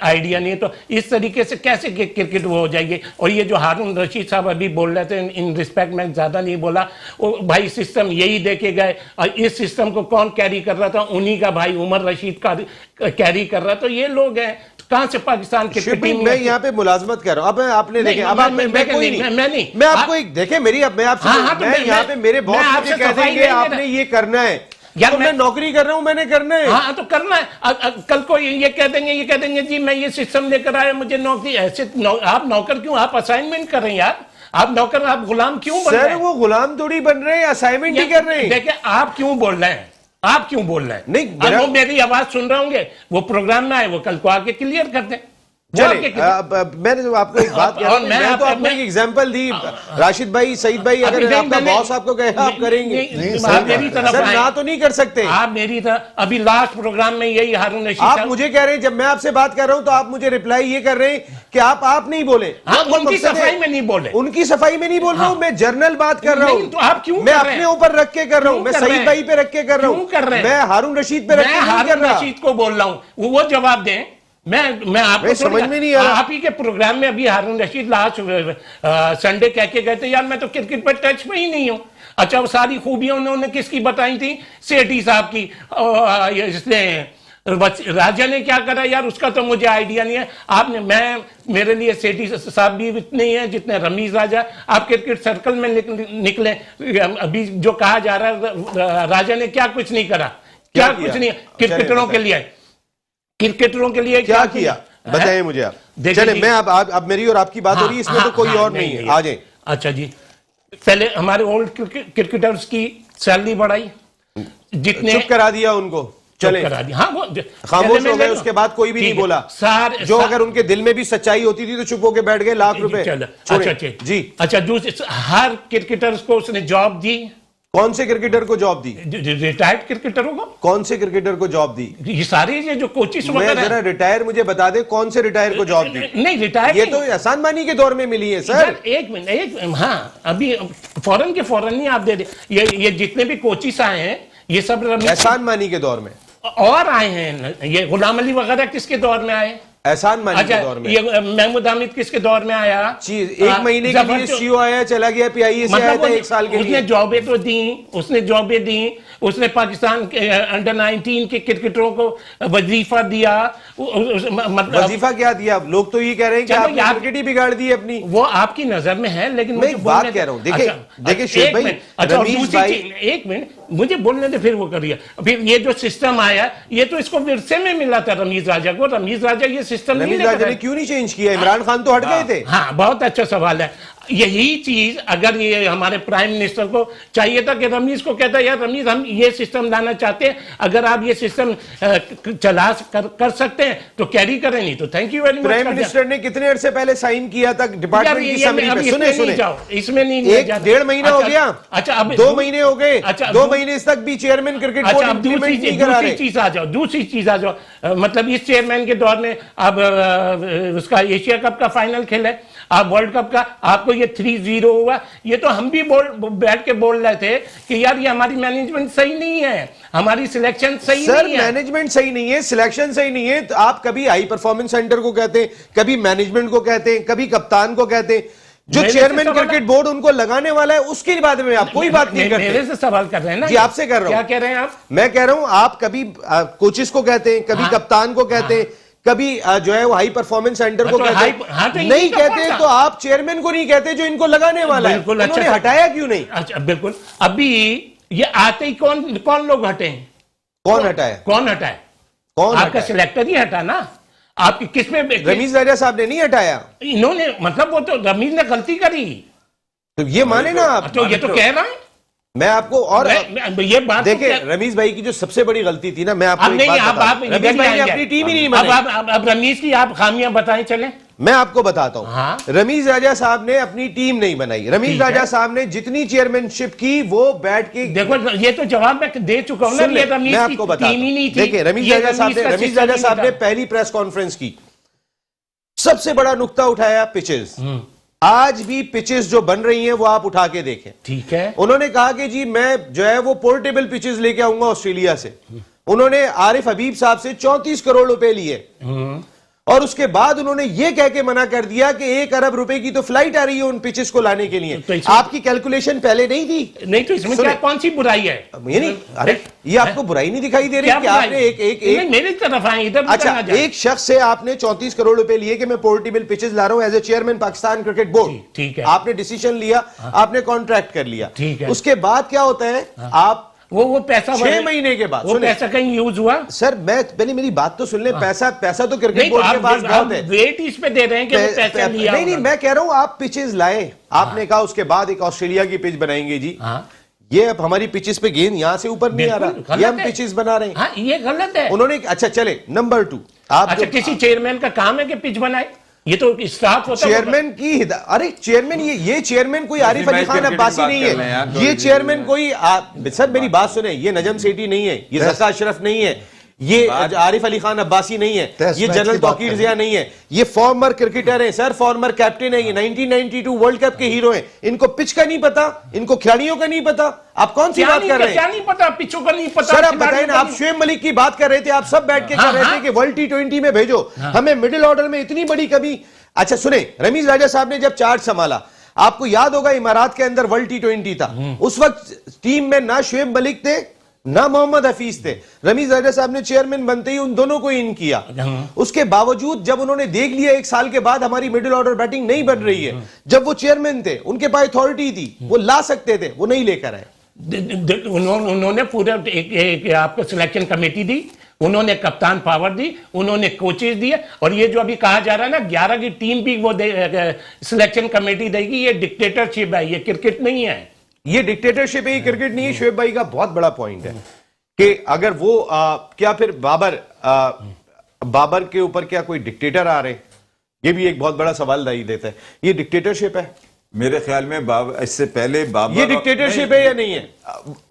आइडिया नहीं है। तो इस तरीके से कैसे क्रिकेट वो हो जाएगी। और ये जो हारून रशीद साहब अभी बोल रहे थे, इन रिस्पेक्ट में ज़्यादा नहीं बोला, वो भाई सिस्टम यही देखे गए और इस सिस्टम को कौन कैरी कर रहा था, उन्हीं का भाई उमर रशीद का कैरी कर रहा। तो ये लोग हैं, कहां से पाकिस्तान के टीम। मैं यहाँ पे मुलाजमत कर रहा हूँ। अब आपने देखे, अब मैं कोई नहीं, मैं आपको एक देखे मेरी, अब मैं आपसे, मैं यहाँ पे मेरे बॉस मुझे कह देंगे आपने ये करना है, यार मैं नौकरी कर रहा हूँ, मैंने करना है। हाँ तो करना है। कल को ये कह देंगे जी मैं ये सिस्टम लेकर आया, मुझे नौकरी। ऐसे आप नौकर क्यों, आप असाइनमेंट कर रहे हैं यार, आप नौकर, आप गुलाम क्यों बन रहे हैं? सर वो गुलाम थोड़ी बन रहे हैं, असाइनमेंट ही कर रहे हैं। देखिए आप क्यों बोल रहे हैं, आप क्यों बोल रहे हैं? नहीं, वो मेरी आवाज सुन रहे होंगे, वो प्रोग्राम में आए, वो कल को आके क्लियर कर दें। चलिए, मैंने जो आपको एक बात कहा, मैं तो आपको एक एग्जांपल दी, राशिद भाई, सईद भाई, अगर आपका बॉस आपको कहे आप करेंगे, मेरी तरफ सर ना तो नहीं कर सकते आप। मेरी तरफ अभी लास्ट प्रोग्राम में यही हारून रशीद आप मुझे कह रहे हैं, जब मैं आपसे बात कर रहा हूं तो आप मुझे रिप्लाई ये कर रहे हैं कि आप नहीं बोले। उनकी सफाई में नहीं बोले, उनकी सफाई में नहीं बोल रहा हूं, मैं जर्नल बात कर रहा हूं। तो आप क्यों, मैं अपने ऊपर रख के कर रहा हूं, मैं सईद भाई पे रख के कर रहा हूं, मैं हारून रशीद पे रख के नहीं कर रहा। रशीद को बोल रहा हूं, वो जवाब दें। मैं आपको समझ में नहीं आ रहा। आप ही के प्रोग्राम में अभी हारून रशीद लास्ट संडे कह के गए थे, यार मैं तो क्रिकेट पर टच में ही नहीं हूं। अच्छा, वो सारी खूबियां उन्होंने किसकी बताई थी? सेठी साहब की। इसने राजा ने क्या करा यार, उसका तो मुझे आइडिया नहीं है। आपने, मेरे लिए सेठी साहब भी इतने ही हैं जितने रमीज राजा। आप क्रिकेट सर्कल में निकले, अभी जो कहा जा रहा है राजा ने क्या कुछ नहीं करा, क्या कुछ नहीं क्रिकेटरों के लिए, क्रिकेटरों के लिए क्या किया, बताइए मुझे आप। चले, मैं अब मेरी और आपकी बात हो रही है, इसमें तो कोई और नहीं है, आ जाए। अच्छा जी, पहले हमारे ओल्ड क्रिकेटर्स की सैलरी बढ़ाई, जितने चुप करा दिया उनको, चले करा दिया। हाँ, वो खामोश हो गए, उसके बाद कोई भी नहीं बोला। जो अगर उनके दिल में भी सच्चाई होती थी तो चुप होके बैठ गए, लाख रुपए। अच्छा जी, अच्छा, हर क्रिकेटर्स को उसने जॉब दी। कौन से क्रिकेटर को जॉब दी? रिटायर्ड क्रिकेटरों को। कौन से क्रिकेटर को जॉब दी? ये सारे ये जो कोचिस वगैरह, जरा रिटायर मुझे बता दे, कौन से रिटायर को जॉब दी? नहीं रिटायर, ये तो एहसान मानी के दौर में मिली है सर। एक मिनट, हाँ अभी फौरन के फौरन नहीं आप दे दे। ये जितने भी कोचिस आए हैं ये सब एहसान मानी के दौर में और आए हैं। ये गुलाम अली वगैरह किसके दौर में आए? एहसान मानी के दौर में। ये महमूद हामिद किसके दौर में आया? एक महीने के लिए सीओ आया, चला गया, पीआईए से आया था 1 साल के लिए। उसने जॉबें तो दी, उसने पाकिस्तान के अंडर 19 के क्रिकेटरों को वजीफा दिया। मतलब वजीफा क्या दिया? लोग तो ये कह रहे हैं कि आपने क्रिकेट ही बिगाड़ दी अपनी। वो आपकी नजर में है, लेकिन मैं बात कह रहा हूँ, देखिए शेख भाई, रमीज भाई, एक मिनट मुझे बोलने दे, फिर वो करिए। फिर ये जो सिस्टम आया, ये तो इसको विरसे में मिला था रमीज राजा को। रमीज राजा ये सिस्टम रमीज राजा ने क्यों नहीं चेंज किया? इमरान खान तो हट गए थे। हाँ, बहुत अच्छा सवाल है। यही चीज अगर ये हमारे प्राइम मिनिस्टर को चाहिए था कि रमीज को कहता, यार रमीज हम ये सिस्टम लाना चाहते हैं, अगर आप ये सिस्टम चला कर सकते हैं तो कैरी करें, नहीं तो thank you very much. Prime minister ने कितने अरसे पहले साइन किया था डिपार्टमेंट की समरी पे? सुने इसमें नहीं, 1-1.5 महीना हो गया। अच्छा, अब 2 महीने हो गए। अच्छा, 2 महीने तक भी चेयरमैन क्रिकेट बोर्ड इंप्लीमेंट नहीं करा रहे। दूसरी चीज आ जाओ। मतलब इस चेयरमैन के दौर में अब उसका एशिया कप का फाइनल खेला, आप वर्ल्ड कप का, आपको ये 3-0 हुआ। ये तो हम भी बैठ के बोल रहे थे कि यार ये हमारी मैनेजमेंट सही नहीं है, हमारी सिलेक्शन सही नहीं है। मैनेजमेंट सही नहीं है, सिलेक्शन सही नहीं है, तो आप कभी हाई परफॉर्मेंस सेंटर को कहते हैं, कभी मैनेजमेंट को कहते हैं, कभी कप्तान को कहते हैं। जो चेयरमैन क्रिकेट बोर्ड उनको लगाने वाला है उसके बारे में आप कोई बात नहीं करते। मेरे से सवाल कर रहे हैं ना जी, आपसे कर रहा हूं। क्या कह रहे हैं आप? मैं कह रहा हूं आप कभी कोचेस को कहते हैं, कभी कप्तान को कहते हैं, कभी जो है वो हाई परफॉर्मेंस सेंटर को कहते हैं, तो नहीं कहते तो आप चेयरमैन को नहीं कहते जो इनको लगाने वाला है। उन्होंने हटाया क्यों नहीं? अच्छा, बिल्कुल। अभी ये आते ही कौन लोग हटे हैं? कौन हटाया? आपका सिलेक्टर ही हटा ना। आपकी किसमें? रमीज राजा साहब ने नहीं हटाया। इन्होंने, मतलब वो तो रमीज ने गलती करी, तो ये माने ना आप। तो ये तो कह रहा है मैं आपको। और ये बात देखिए, रमीज भाई की जो सबसे बड़ी गलती थी ना, मैं आपको नहीं, आप रमीज भाई ने अपनी टीम ही नहीं बनाई। अब रमीज की आप खामियां बताएं चले। मैं आपको बताता हूं। हाँ? रमीज राजा साहब ने अपनी टीम नहीं बनाई। रमीज राजा साहब ने जितनी चेयरमैनशिप की वो बैठ के, देखो ये तो जवाब मैं दे चुका हूं ना। ये रमीज मैं आपको की टीम ही नहीं थी। देखिए, रमीज राजा साहब ने पहली प्रेस कॉन्फ्रेंस की, सबसे बड़ा नुक्ता उठाया पिचेस। आज भी पिचेस जो बन रही हैं वो आप उठा के देखें। ठीक है, उन्होंने कहा कि जी मैं जो है वो पोर्टेबल पिचेस लेके आऊंगा ऑस्ट्रेलिया से। उन्होंने आरिफ हबीब साहब से 34 करोड़ रुपए लिए और उसके बाद उन्होंने ये कह के मना कर दिया कि 1 अरब रुपए की तो फ्लाइट आ रही है उन पिचेस को लाने के लिए। तो इसमें- आपकी कैलकुलेशन पहले नहीं थी? नहीं तो इसमें सुने। क्या कौन सी बुराई है? ये नहीं, अरे ये आपको बुराई नहीं दिखाई दे रही क्या कि बुराई? आपने एक नहीं, मेरी तरफ आए, इधर उधर अच्छा ना जाए। एक शख्स से आपने 34 करोड़ रुपए लिए कि मैं पोर्टेबल पिचेस ला रहा हूं as a chairman Pakistan cricket board. ठीक है। आपने डिसीजन लिया, आपने कॉन्ट्रैक्ट कर लिया। ठीक है। उसके बाद क्या होता है, आप वो पैसा 6 महीने के बाद वो सुने। पैसा कहीं यूज हुआ? सर मैं पहले मेरी बात तो सुन ले। पैसा तो क्रिकेट नहीं तो बोर्ड के पास आप बहुत है। वेट इस पे दे रहे हैं कि वो पैसा लिया नहीं होगा। मैं कह रहा हूं आप पिचेस लाए, आपने कहा उसके बाद एक ऑस्ट्रेलिया की पिच बनाएंगे जी। हाँ। ये अब हमारी पिचेस पे गेंद यहां से ऊपर नहीं आ बिल्कुल रहा, ये हम गलत है। पिचेस बना रहे हैं। हाँ, ये गलत है। उन्होंने अच्छा चले नंबर 2 आप अच्छा, जो- किसी चेयरमैन का काम है कि पिच बनाए? ये तो स्टाफ होता है। चेयरमैन की अरे चेयरमैन ये चेयरमैन कोई आरिफ अली भाई खान क्रिकेट की अब्बासी बात नहीं कर रहे हैं यार, है। थोड़ी ये सी चेयरमैन कोई सर मेरी बात सुने, ये नजम सेठी नहीं है, ये जका अशरफ नहीं है, ये आरिफ अली खान अब्बासी नहीं है, टेस्ट ये मैच जनरल की बात तौकीर कर जिया नहीं है। ये फॉर्मर क्रिकेटर है सर, फॉर्मर कैप्टन है, ये 1992 वर्ल्ड कप के हीरो हैं। इनको पिच का नहीं पता, इनको खिलाड़ियों का नहीं पता। आप कौन सी बात कर रहे क्या हैं नहीं पता, पिचों का नहीं पता। सर? आप खिलाड़ियों बताएं ना, का आप नहीं- शुएब मलिक की बात कर रहे थे, आप सब बैठ के हाँ, कर रहे हाँ। थे कि वर्ल्ड T20 में भेजो हमें, मिडिल ऑर्डर में इतनी बड़ी कमी। अच्छा सुने, रमीज राजा साहब ने जब चार्ज संभाला, आपको याद होगा इमारात के अंदर वर्ल्ड T20 था, उस वक्त टीम में ना शुएब मलिक थे ना मोहम्मद हफीज थे। रमीज राजा साहब ने चेयरमैन बनते ही उन दोनों को इन किया। उसके बावजूद जब उन्होंने देख लिया 1 साल के बाद हमारी मिडिल ऑर्डर बैटिंग नहीं बन रही है, जब वो चेयरमैन थे उनके पास अथॉरिटी थी, वो ला सकते थे, वो नहीं लेकर आए। उन्होंने पूरा एक आपको सिलेक्शन कमेटी दी, उन्होंने कप्तान पावर दी, उन्होंने कोचेस दिए, और ये जो अभी कहा जा रहा है ना 11 की टीम भी वो सिलेक्शन कमेटी देगी, ये डिक्टेटरशिप है, ये क्रिकेट नहीं है। ये डिक्टेटरशिप है, ये क्रिकेट नहीं है। शुएब भाई का बहुत बड़ा पॉइंट है कि अगर वो क्या फिर बाबर के ऊपर क्या कोई डिक्टेटर आ रहे, ये भी एक बहुत बड़ा सवाल दाई देता है। ये डिक्टेटरशिप है? मेरे ख्याल में इससे पहले बाबर ये डिक्टेटरशिप है या नहीं है?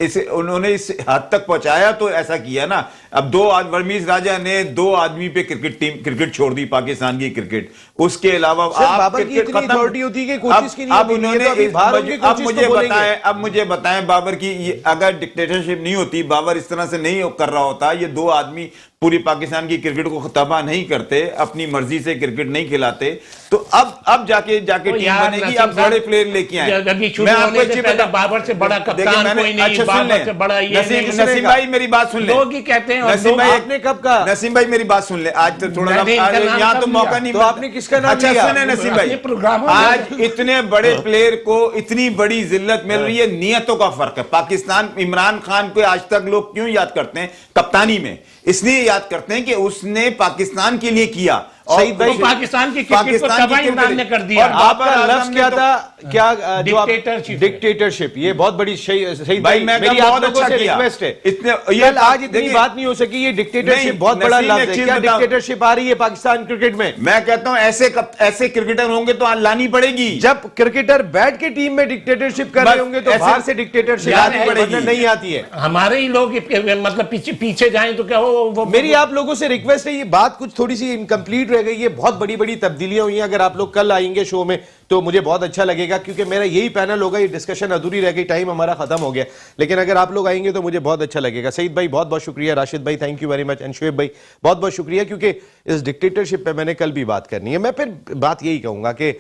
इसे उन्होंने इस हद तक पहुंचाया तो ऐसा किया ना। अब रमीज राजा ने 2 आदमी पे क्रिकेट छोड़ दी, पाकिस्तान की क्रिकेट। उसके अलावा सर, बाबर की इतनी अथॉरिटी होती है कि कोचिस की नहीं अब होती, ये तो अभी उन्होंने बाहर होंगे कोचिस अब मुझे बताएं बाबर की अगर डिक्टेटरशिप नहीं होती, बाबर इस तरह से नहीं कर रहा होता, ये 2 आदमी पूरी पाकिस्तान की क्रिकेट को तबाह नहीं करते, अपनी मर्जी से क्रिकेट नहीं खिलाते, तो अब जाके टीम बनेगी, अब बड़े प्लेयर लेके आए। मैं आपको एक चीज बता, बाबर से बड़ा कप्तान कोई नहीं, अच्छा बाबर से बड़ा ये नहीं। नसीम भाई मेरी बात सुन ले। लोग ही कहते हैं, और नसीम लोग- भाई आपने कब कहा? नसीम भाई मेरी बात सुन ले, आज तो थोड़ा मैंने इनका नाम यहाँ तो कब मौका लिया? नहीं तो मिलता। आपने किसका नाम अच्छा लिया? सुने नसीम भाई, अपने प्रोग्रामों में- आज इतने बड़े प्लेयर को इतनी बड़ी जिल्लत मिल रही है, नियतों का फर्क है। पाकिस्तान इमरान खान को आज तक लोग क्यों याद करते हैं कप्तानी में? इसलिए याद करते हैं कि उसने पाकिस्तान के लिए किया। सईद भाई, तो पाकिस्तान की क्रिकेट को तबाह इमरान ने कर दिया। और आपका बाबर लफ्ज आजम क्या ने था? क्या जो आप- डिक्टेटरशिप। डिक्टेटरशिप, ये बहुत बड़ी सही भाई मैं मेरी कहा आप बहुत लोगों अच्छा से किया। रिक्वेस्ट है, इतने कल आज इतनी देखिए, बात नहीं हो सकी। ये डिक्टेटरशिप नहीं, बहुत बड़ा नसीम, लफ्ज एक है। चीज क्या बताओ। डिक्टेटरशिप आ रही है पाकिस्तान क्रिकेट में? मैं कहता हूं ऐसे क्रिकेटर होंगे तो लानी पड़ेगी। जब क्रिकेटर बैठ के टीम में डिक्टेटरशिप कर रहे बस होंगे तो ऐसे- बाहर से डिक्टेटरशिप यार, आनी पड़ेगी, वरना नहीं आती है। हमारे ही लोग मतलब पीछे जाएं तो क्या वो मेरी आप लोगों से रिक्वेस्ट है, ये बात कुछ थोड़ी सी इनकम्प्लीट रह गई है, बहुत बड़ी बड़ी तब्दीलियां हुई हैं। अगर आप लोग कल आएंगे शो में तो मुझे बहुत अच्छा लगेगा, क्योंकि मेरा यही पैनल होगा, ये डिस्कशन अधूरी रह गई, टाइम हमारा खत्म हो गया। लेकिन अगर आप लोग आएंगे तो मुझे बहुत अच्छा लगेगा। सईद भाई बहुत बहुत शुक्रिया, राशिद भाई thank you very much, and Shoaib भाई बहुत बहुत शुक्रिया, क्योंकि इस डिक्टेटरशिप पे मैंने कल भी बात करनी है। मैं फिर बात यही कहूंगा कि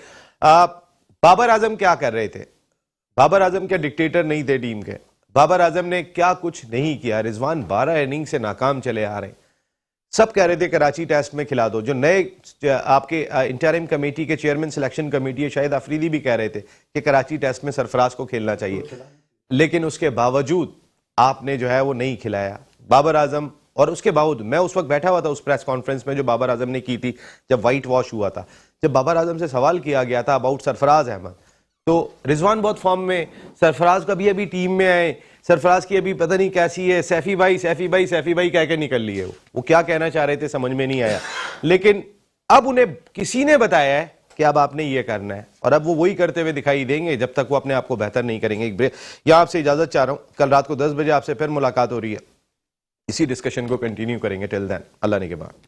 बाबर आजम क्या कर रहे थे? बाबर आजम क्या डिक्टेटर नहीं थे टीम के? बाबर आजम ने क्या कुछ नहीं किया? रिजवान 12 इनिंग से नाकाम चले आ रहे हैं। सब कह रहे थे कराची टेस्ट में खिला दो। जो नए आपके इंटरिम कमेटी के चेयरमैन सिलेक्शन कमेटी है, शायद अफरीदी भी कह रहे थे कि कराची टेस्ट में सरफराज को खेलना चाहिए, लेकिन उसके बावजूद आपने जो है वो नहीं खिलाया बाबर आजम। और उसके बावजूद मैं उस वक्त बैठा हुआ था उस प्रेस कॉन्फ्रेंस में जो बाबर आजम ने की थी जब वाइट वॉश हुआ था, जब बाबर आजम से सवाल किया गया था अबाउट सरफराज अहमद, तो रिजवान बहुत फॉर्म में, सरफराज कभी अभी टीम में आए, सरफराज की अभी पता नहीं कैसी है, सैफी भाई कह के निकल लिए। वो क्या कहना चाह रहे थे समझ में नहीं आया, लेकिन अब उन्हें किसी ने बताया है कि अब आपने ये करना है, और अब वो वही करते हुए दिखाई देंगे जब तक वो अपने आप को बेहतर नहीं करेंगे। एक ब्रेक, या आपसे इजाजत चाह रहा हूं, कल रात को 10 बजे आपसे फिर मुलाकात हो रही है, इसी डिस्कशन को कंटिन्यू करेंगे। टिल देन अल्लाह ने के बाद।